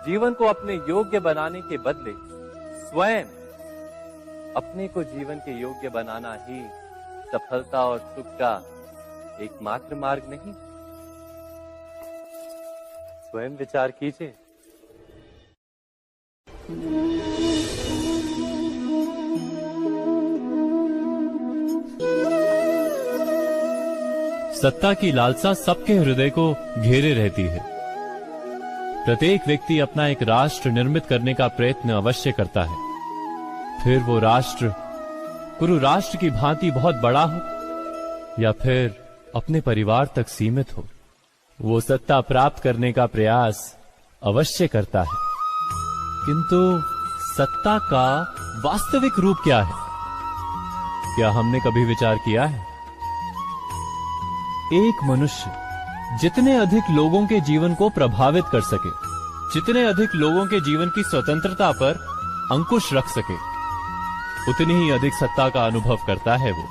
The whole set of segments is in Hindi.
जीवन को अपने योग्य बनाने के बदले स्वयं अपने को जीवन के योग्य बनाना ही सफलता और सुख का एकमात्र मार्ग नहीं? स्वयं विचार कीजिए। सत्ता की लालसा सबके हृदय को घेरे रहती है। प्रत्येक व्यक्ति अपना एक राष्ट्र निर्मित करने का प्रयत्न अवश्य करता है। फिर वो राष्ट्र कुरु राष्ट्र की भांति बहुत बड़ा हो या फिर अपने परिवार तक सीमित हो, वो सत्ता प्राप्त करने का प्रयास अवश्य करता है। किंतु सत्ता का वास्तविक रूप क्या है? क्या हमने कभी विचार किया है? एक मनुष्य जितने अधिक लोगों के जीवन को प्रभावित कर सके, जितने अधिक लोगों के जीवन की स्वतंत्रता पर अंकुश रख सके, उतनी ही अधिक सत्ता का अनुभव करता है वो।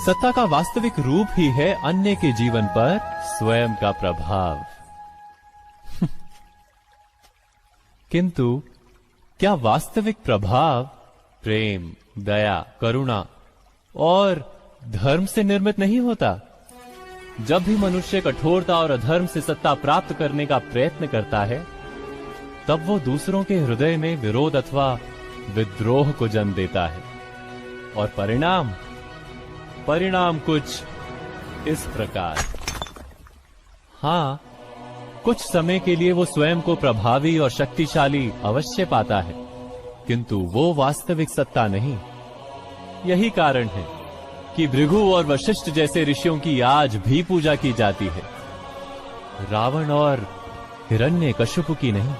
सत्ता का वास्तविक रूप ही है अन्य के जीवन पर स्वयं का प्रभाव। किंतु क्या वास्तविक प्रभाव प्रेम, दया, करुणा और धर्म से निर्मित नहीं होता? जब भी मनुष्य कठोरता और अधर्म से सत्ता प्राप्त करने का प्रयत्न करता है, तब वो दूसरों के हृदय में विरोध अथवा विद्रोह को जन्म देता है। और परिणाम कुछ इस प्रकार। हाँ, कुछ समय के लिए वो स्वयं को प्रभावी और शक्तिशाली अवश्य पाता है, किंतु वो वास्तविक सत्ता नहीं। यही कारण है कि भृगु और वशिष्ठ जैसे ऋषियों की आज भी पूजा की जाती है, रावण और हिरण्यकशिपु की नहीं।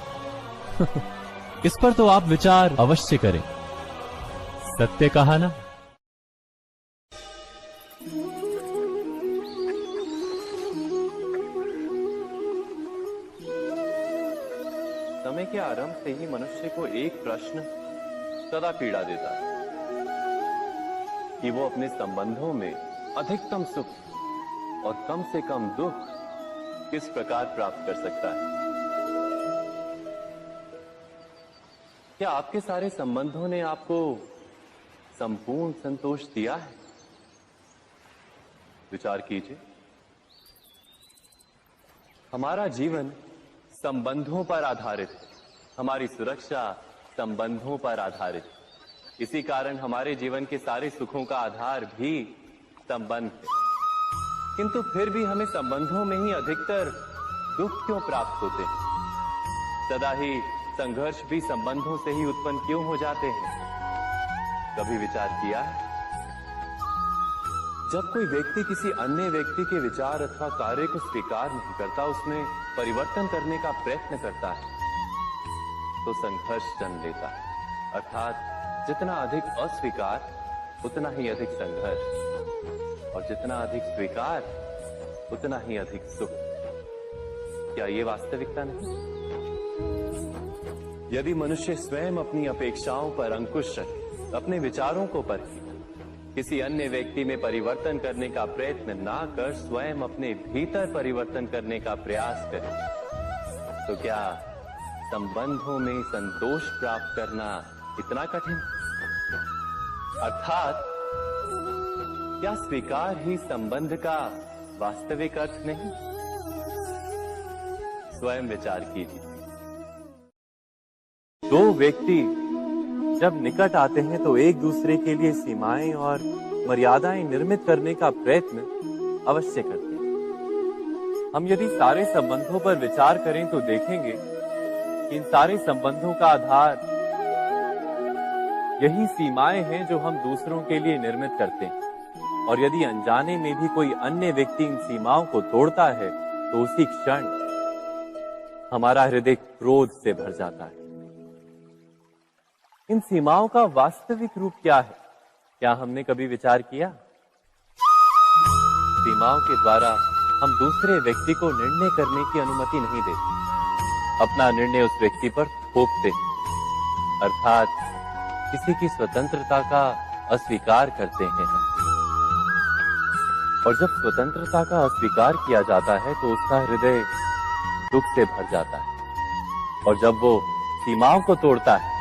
इस पर तो आप विचार अवश्य करें। सत्य कहा ना? समय के आरंभ से ही मनुष्य को एक प्रश्न सदा पीड़ा देता है कि वो अपने संबंधों में अधिकतम सुख और कम से कम दुख किस प्रकार प्राप्त कर सकता है। क्या आपके सारे संबंधों ने आपको संपूर्ण संतोष दिया है? विचार कीजिए। हमारा जीवन संबंधों पर आधारित है, हमारी सुरक्षा संबंधों पर आधारित है। इसी कारण हमारे जीवन के सारे सुखों का आधार भी संबंध है। किंतु फिर भी हमें संबंधों में ही अधिकतर दुख क्यों प्राप्त होते हैं? सदा ही संघर्ष भी संबंधों से ही उत्पन्न क्यों हो जाते हैं? कभी विचार किया है? जब कोई व्यक्ति किसी अन्य व्यक्ति के विचार अथवा कार्य को स्वीकार नहीं करता, उसमें परिवर्तन करने का प्रयत्न करता है, तो संघर्ष जन्म लेता है। अर्थात जितना अधिक अस्वीकार उतना ही अधिक संघर्ष, और जितना अधिक स्वीकार उतना ही अधिक सुख। क्या ये वास्तविकता नहीं? यदि मनुष्य स्वयं अपनी अपेक्षाओं पर अंकुश रखे, अपने विचारों को परखे, किसी अन्य व्यक्ति में परिवर्तन करने का प्रयत्न ना कर स्वयं अपने भीतर परिवर्तन करने का प्रयास करे, तो क्या संबंधों में संतोष प्राप्त करना इतना कठिन? अर्थात क्या स्वीकार ही संबंध का वास्तविक अर्थ नहीं? स्वयं विचार कीजिए। दो व्यक्ति जब निकट आते हैं तो एक दूसरे के लिए सीमाएं और मर्यादाएं निर्मित करने का प्रयत्न अवश्य करते हैं। हम यदि सारे संबंधों पर विचार करें तो देखेंगे कि इन सारे संबंधों का आधार यही सीमाएं हैं जो हम दूसरों के लिए निर्मित करते हैं। और यदि अनजाने में भी कोई अन्य व्यक्ति इन सीमाओं को तोड़ता है तो उसी क्षण हमारा हृदय क्रोध से भर जाता है। इन सीमाओं का वास्तविक रूप क्या है? क्या हमने कभी विचार किया? सीमाओं के द्वारा हम दूसरे व्यक्ति को निर्णय करने की अनुमति नहीं देते, अपना निर्णय उस व्यक्ति पर थोपते, अर्थात किसी की स्वतंत्रता का अस्वीकार करते हैं हम। और जब स्वतंत्रता का अस्वीकार किया जाता है तो उसका हृदय दुख से भर जाता है। और जब वो सीमाओं को तोड़ता है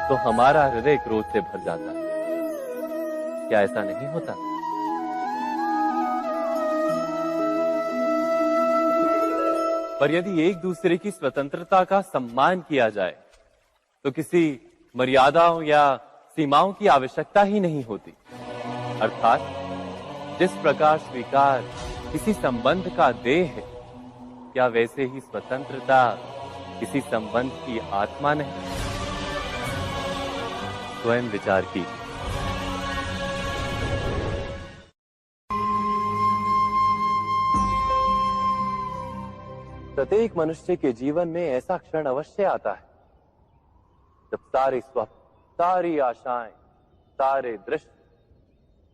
तो हमारा हृदय क्रोध से भर जाता है। क्या ऐसा नहीं होता? पर यदि एक दूसरे की स्वतंत्रता का सम्मान किया जाए तो किसी मर्यादाओं या सीमाओं की आवश्यकता ही नहीं होती। अर्थात जिस प्रकार स्वीकार किसी संबंध का देह है, क्या वैसे ही स्वतंत्रता किसी संबंध की आत्मा नहीं? स्वयं विचार कीजिए। प्रत्येक मनुष्य के जीवन में ऐसा क्षण अवश्य आता है जब सारे स्वप्न, सारी आशाएं, सारे दृश्य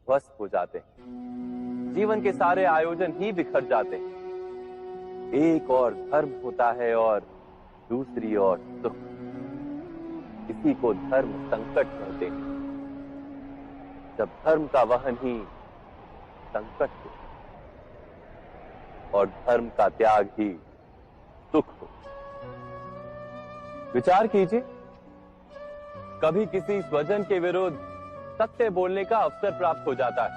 ध्वस्त हो जाते हैं। जीवन के सारे आयोजन ही बिखर जाते हैं। एक और धर्म होता है और दूसरी ओर सुख। इसी को धर्म संकट कहते हैं। जब धर्म का वहन ही संकट हो और धर्म का त्याग ही सुख हो। विचार कीजिए, कभी किसी स्वजन के विरुद्ध सत्य बोलने का अवसर प्राप्त हो जाता है,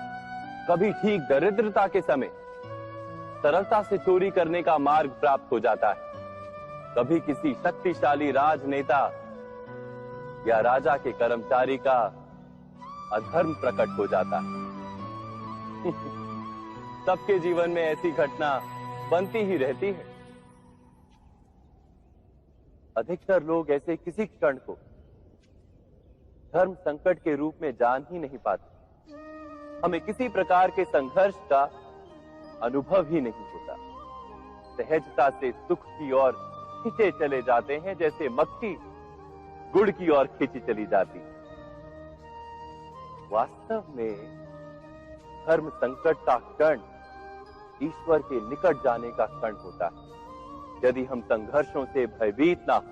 कभी ठीक दरिद्रता के समय सरलता से चोरी करने का मार्ग प्राप्त हो जाता है, कभी किसी शक्तिशाली राजनेता या राजा के कर्मचारी का अधर्म प्रकट हो जाता है। सबके जीवन में ऐसी घटना बनती ही रहती है। अधिकतर लोग ऐसे किसी क्षण को धर्म संकट के रूप में जान ही नहीं पाते। हमें किसी प्रकार के संघर्ष का अनुभव ही नहीं होता। सहजता से सुख की ओर खींचे चले जाते हैं, जैसे मक्खी गुड़ की ओर खींची चली जाती। वास्तव में धर्म संकट का क्षण ईश्वर के निकट जाने का क्षण होता है। यदि हम संघर्षों से भयभीत ना हो,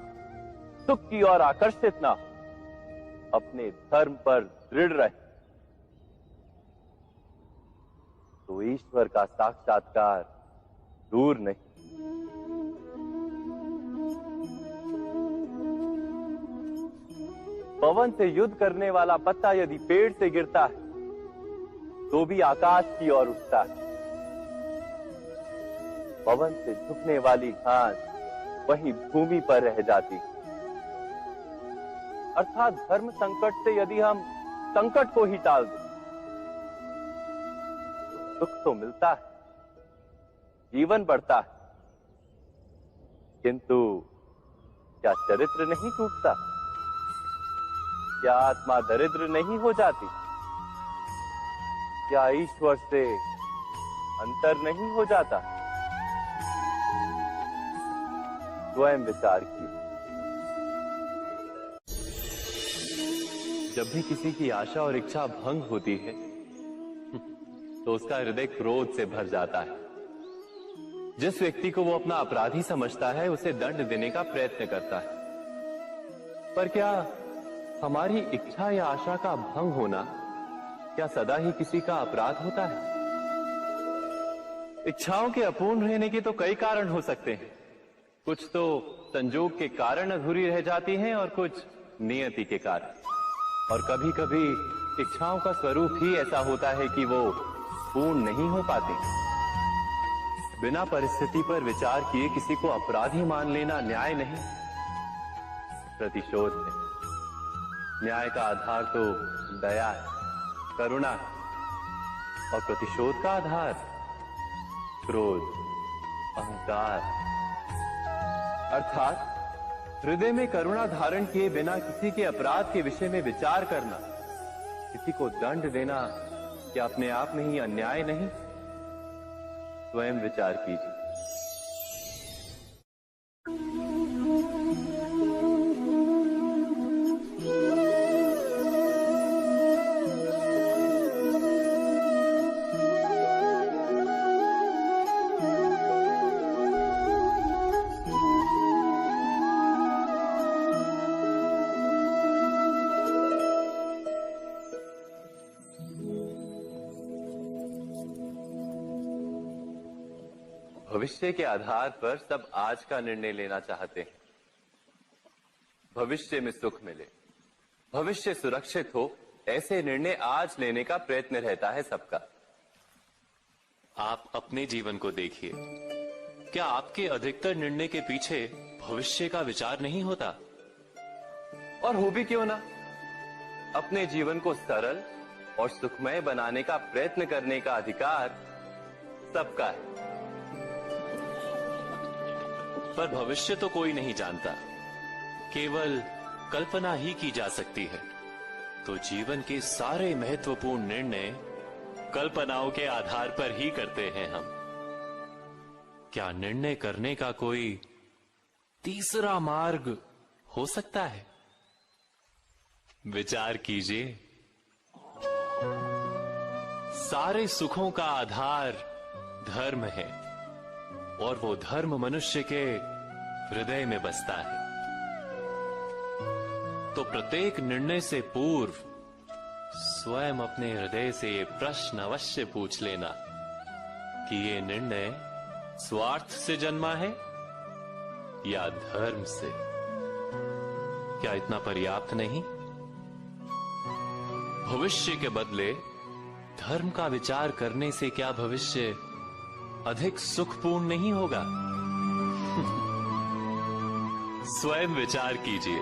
सुख की ओर आकर्षित ना हो, अपने धर्म पर दृढ़ रहे, तो ईश्वर का साक्षात्कार दूर नहीं। पवन से युद्ध करने वाला पत्ता यदि पेड़ से गिरता है तो भी आकाश की ओर उठता है। पवन से झुकने वाली घास वहीं भूमि पर रह जाती। अर्थात धर्म संकट से यदि हम संकट को ही टाल दें तो सुख तो मिलता है, जीवन बढ़ता है, किंतु क्या चरित्र नहीं टूटता? क्या आत्मा दरिद्र नहीं हो जाती? क्या ईश्वर से अंतर नहीं हो जाता? स्वयं विचार कीजिए। जब भी किसी की आशा और इच्छा भंग होती है तो उसका हृदय क्रोध से भर जाता है। जिस व्यक्ति को वो अपना अपराधी समझता है उसे दंड देने का प्रयत्न करता है। पर क्या हमारी इच्छा या आशा का भंग होना क्या सदा ही किसी का अपराध होता है? इच्छाओं के अपूर्ण रहने के तो कई कारण हो सकते हैं। कुछ तो संजोग के कारण अधूरी रह जाती हैं और कुछ नियति के कारण। और कभी कभी इच्छाओं का स्वरूप ही ऐसा होता है कि वो पूर्ण नहीं हो पाती। बिना परिस्थिति पर विचार किए किसी को अपराधी मान लेना न्याय नहीं, प्रतिशोध है। न्याय का आधार तो दया है, करुणा है, और प्रतिशोध का आधार क्रोध, अहंकार। अर्थात हृदय में करुणा धारण किए बिना किसी के अपराध के विषय में विचार करना, किसी को दंड देना, क्या अपने आप में ही अन्याय नहीं? स्वयं विचार कीजिए। भविष्य के आधार पर सब आज का निर्णय लेना चाहते हैं। भविष्य में सुख मिले, भविष्य सुरक्षित हो, ऐसे निर्णय आज लेने का प्रयत्न रहता है सबका। आप अपने जीवन को देखिए, क्या आपके अधिकतर निर्णय के पीछे भविष्य का विचार नहीं होता? और हो भी क्यों ना, अपने जीवन को सरल और सुखमय बनाने का प्रयत्न करने का अधिकार सबका है। पर भविष्य तो कोई नहीं जानता, केवल कल्पना ही की जा सकती है। तो जीवन के सारे महत्वपूर्ण निर्णय कल्पनाओं के आधार पर ही करते हैं हम। क्या निर्णय करने का कोई तीसरा मार्ग हो सकता है? विचार कीजिए। सारे सुखों का आधार धर्म है और वो धर्म मनुष्य के हृदय में बसता है। तो प्रत्येक निर्णय से पूर्व स्वयं अपने हृदय से ये प्रश्न अवश्य पूछ लेना कि ये निर्णय स्वार्थ से जन्मा है या धर्म से। क्या इतना पर्याप्त नहीं? भविष्य के बदले धर्म का विचार करने से क्या भविष्य अधिक सुखपूर्ण नहीं होगा? स्वयं विचार कीजिए।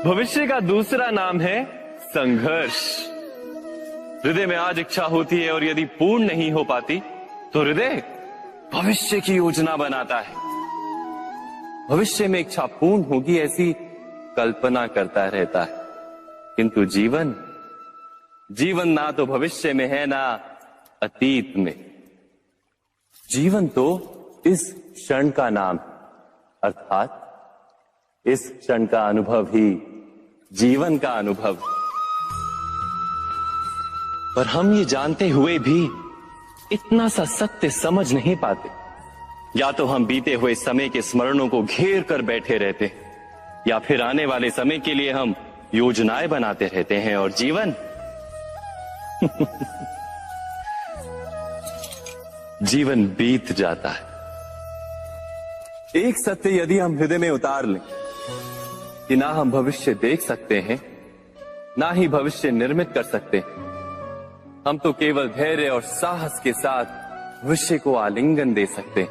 भविष्य का दूसरा नाम है संघर्ष। हृदय में आज इच्छा होती है और यदि पूर्ण नहीं हो पाती तो हृदय भविष्य की योजना बनाता है। भविष्य में इच्छा पूर्ण होगी ऐसी कल्पना करता रहता है, किंतु जीवन ना तो भविष्य में है ना अतीत में। जीवन तो इस क्षण का नाम है, अर्थात इस क्षण का अनुभव ही जीवन का अनुभव। पर हम ये जानते हुए भी इतना सा सत्य समझ नहीं पाते। या तो हम बीते हुए समय के स्मरणों को घेर कर बैठे रहते हैं, या फिर आने वाले समय के लिए हम योजनाएं बनाते रहते हैं और जीवन जीवन बीत जाता है। एक सत्य यदि हम हृदय में उतार लें कि ना हम भविष्य देख सकते हैं, ना ही भविष्य निर्मित कर सकते हैं, हम तो केवल धैर्य और साहस के साथ भविष्य को आलिंगन दे सकते हैं,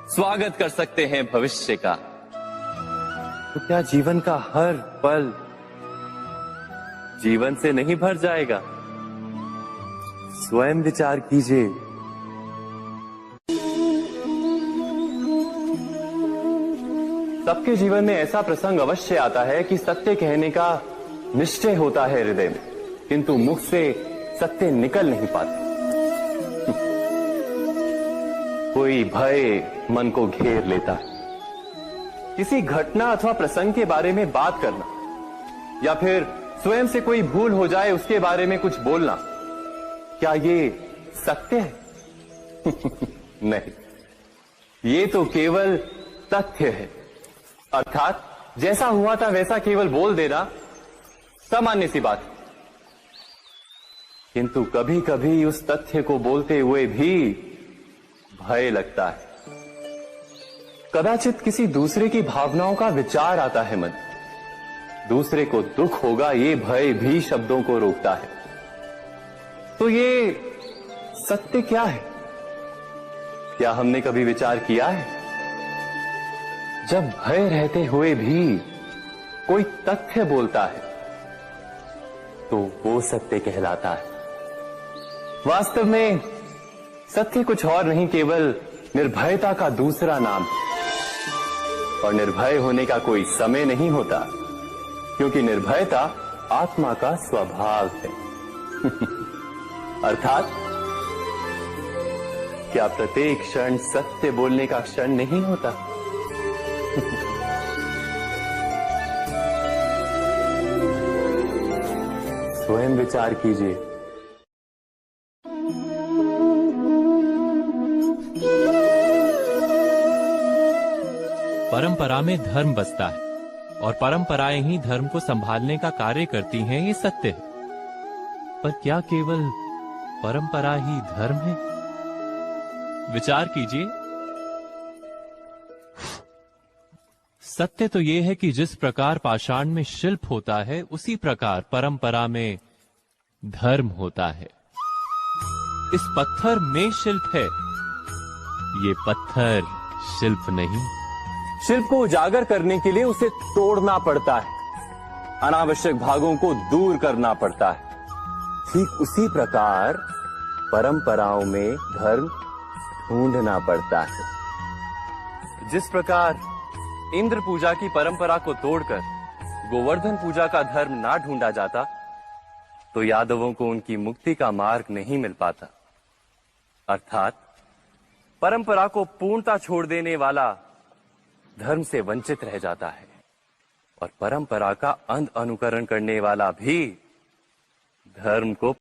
स्वागत कर सकते हैं भविष्य का। तो क्या जीवन का हर पल जीवन से नहीं भर जाएगा? स्वयं विचार कीजिए। सबके जीवन में ऐसा प्रसंग अवश्य आता है कि सत्य कहने का निश्चय होता है हृदय में, किंतु मुख से सत्य निकल नहीं पाते। कोई भय मन को घेर लेता है। किसी घटना अथवा प्रसंग के बारे में बात करना या फिर स्वयं से कोई भूल हो जाए उसके बारे में कुछ बोलना, क्या ये सत्य है? नहीं, ये तो केवल तथ्य है। अर्थात जैसा हुआ था वैसा केवल बोल देना सामान्य सी बात है। किंतु कभी कभी उस तथ्य को बोलते हुए भी भय लगता है। कदाचित किसी दूसरे की भावनाओं का विचार आता है मन, दूसरे को दुख होगा ये भय भी शब्दों को रोकता है। तो ये सत्य क्या है? क्या हमने कभी विचार किया है? जब भय रहते हुए भी कोई तथ्य बोलता है तो वो सत्य कहलाता है। वास्तव में सत्य कुछ और नहीं, केवल निर्भयता का दूसरा नाम है। और निर्भय होने का कोई समय नहीं होता, क्योंकि निर्भयता आत्मा का स्वभाव है। अर्थात क्या प्रत्येक क्षण सत्य बोलने का क्षण नहीं होता? स्वयं विचार कीजिए। परंपरा में धर्म बसता है, और परंपराएं ही धर्म को संभालने का कार्य करती हैं, ये सत्य है। पर क्या केवल परंपरा ही धर्म है? विचार कीजिए। सत्य तो यह है कि जिस प्रकार पाषाण में शिल्प होता है, उसी प्रकार परंपरा में धर्म होता है। इस पत्थर में शिल्प है, ये पत्थर शिल्प नहीं। शिल्प को उजागर करने के लिए उसे तोड़ना पड़ता है, अनावश्यक भागों को दूर करना पड़ता है। ठीक उसी प्रकार परंपराओं में धर्म ढूंढना पड़ता है। जिस प्रकार इंद्र पूजा की परंपरा को तोड़कर गोवर्धन पूजा का धर्म ना ढूंढा जाता, तो यादवों को उनकी मुक्ति का मार्ग नहीं मिल पाता। अर्थात परंपरा को पूर्णता छोड़ देने वाला धर्म से वंचित रह जाता है, और परंपरा का अंध अनुकरण करने वाला भी धर्म को